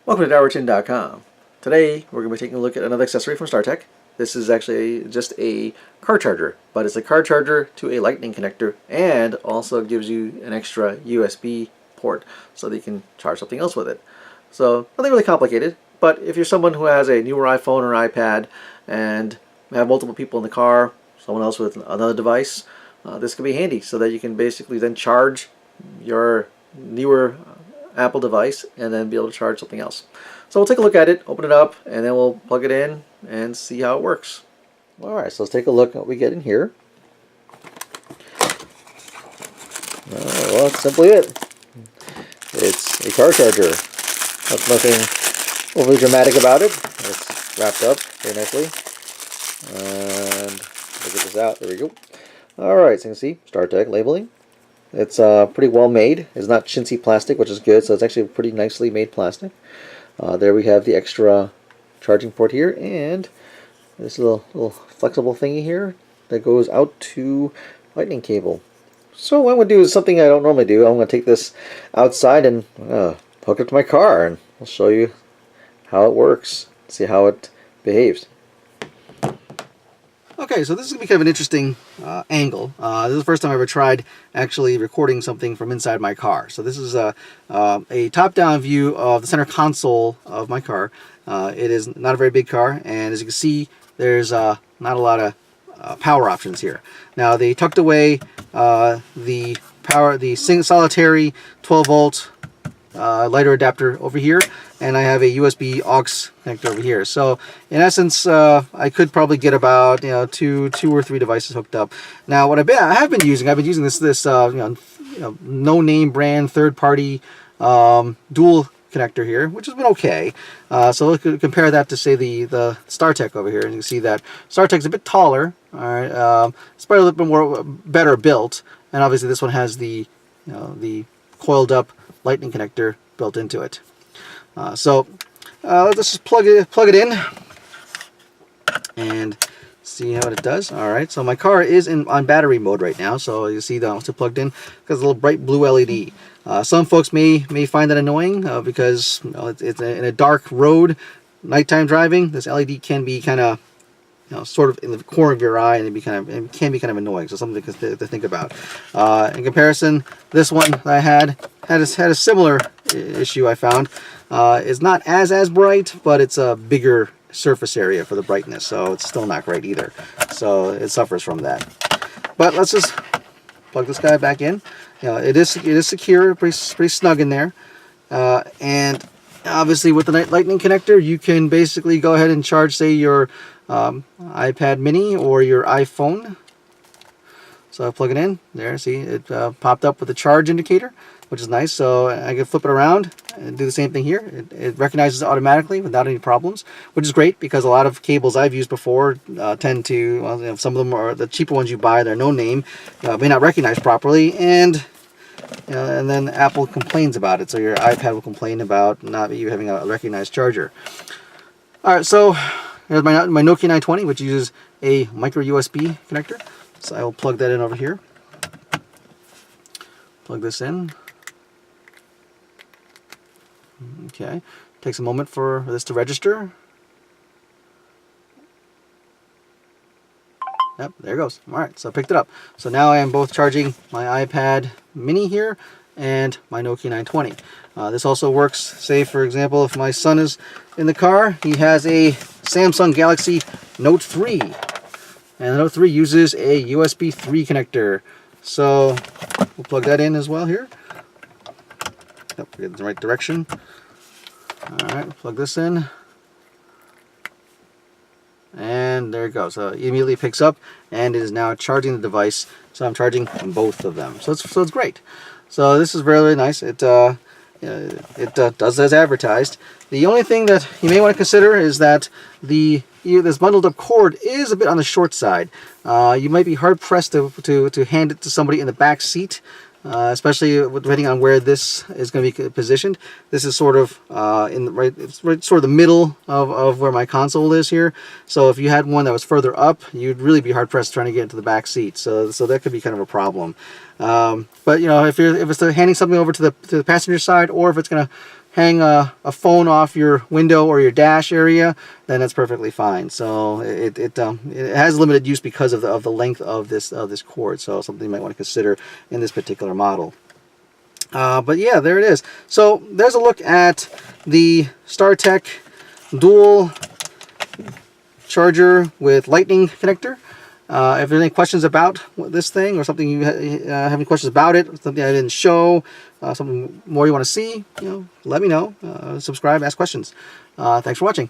Welcome to DowerTin.com. Today we're going to be taking a look at another accessory from StarTech. This is actually just a car charger, but it's a car charger to a lightning connector and also gives you an extra USB port so that you can charge something else with it. So nothing really complicated, but if you're someone who has a newer iPhone or iPad and have multiple people in the car, someone else with another device, this can be handy so that you can basically then charge your newer Apple device and then be able to charge something else. So we'll take a look at it, open it up, and then we'll plug it in and see how it works. Alright, so let's take a look at what we get in here. Well, that's simply it. It's a car charger. There's nothing overly dramatic about it. It's wrapped up very nicely. And we'll get this out. There we go. Alright, so you can see StarTech labeling. It's pretty well made. It's not chintzy plastic, which is good, so it's actually pretty nicely made plastic. There we have the extra charging port here, and this little flexible thingy here that goes out to lightning cable. So what I'm going to do is something I don't normally do. I'm going to take this outside and hook it to my car, and I'll show you how it works, see how it behaves. Okay, so this is going to be kind of an interesting angle. This is the first time I ever tried actually recording something from inside my car. So this is a top-down view of the center console of my car. It is not a very big car, and as you can see, there's not a lot of power options here. Now they tucked away the solitary 12-volt lighter adapter over here, and I have a USB aux connector over here. So in essence, I could probably get about two or three devices hooked up. Now what I've been using this no-name brand third-party dual connector here, which has been okay. So let's compare that to say the StarTech over here, and you can see that StarTech's a bit taller. All right, it's probably a little bit more better built, and obviously this one has the coiled up lightning connector built into it. So let's just plug it in and see how it does. All right, so my car is on battery mode right now, so you see that it's plugged in because a little bright blue LED. Some folks may find that annoying because it's in a dark road, nighttime driving. This LED can be kind of sort of in the corner of your eye, and it can be kind of annoying. So something to think about. In comparison, this one that I had a similar issue. I found is not as bright, but it's a bigger surface area for the brightness, so it's still not great either. So it suffers from that. But let's just plug this guy back in. It is secure, pretty snug in there, and obviously with the lightning connector, you can basically go ahead and charge, say, your iPad mini or your iPhone. So I plug it in there. See, it popped up with the charge indicator, which is nice. So I can flip it around and do the same thing here. It recognizes it automatically without any problems, which is great because a lot of cables I've used before tend to, well, some of them are the cheaper ones you buy. They're no name, may not recognize properly, and then Apple complains about it. So your iPad will complain about not you having a recognized charger. All right, so here's my Nokia 920, which uses a MicroUSB connector. So I will plug that in over here. Plug this in. Okay. Takes a moment for this to register. Yep, there it goes. Alright, so I picked it up. So now I am both charging my iPad mini here and my Nokia 920. This also works, say for example, if my son is in the car, he has a Samsung Galaxy Note 3. And the Note 3 uses a USB 3 connector. So we'll plug that in as well here. Yep, we're in the right direction. Alright, plug this in. And there it goes. So it immediately picks up and it is now charging the device. So I'm charging both of them. So it's great. So this is really nice. It does as advertised. The only thing that you may want to consider is that this bundled up cord is a bit on the short side. You might be hard pressed to hand it to somebody in the back seat, especially depending on where this is going to be positioned. This is sort of it's right sort of the middle of where my console is here. So if you had one that was further up, you'd really be hard pressed trying to get into the back seat. So that could be kind of a problem. But if it's handing something over to the passenger side, or if it's going to hang a phone off your window or your dash area, then that's perfectly fine. So it has limited use because of the length of this cord. So something you might want to consider in this particular model. But yeah, there it is. So there's a look at the StarTech dual charger with lightning connector. If there's any questions about this thing, or something you have any questions about it, something I didn't show, something more you want to see, let me know. Subscribe, ask questions. Thanks for watching.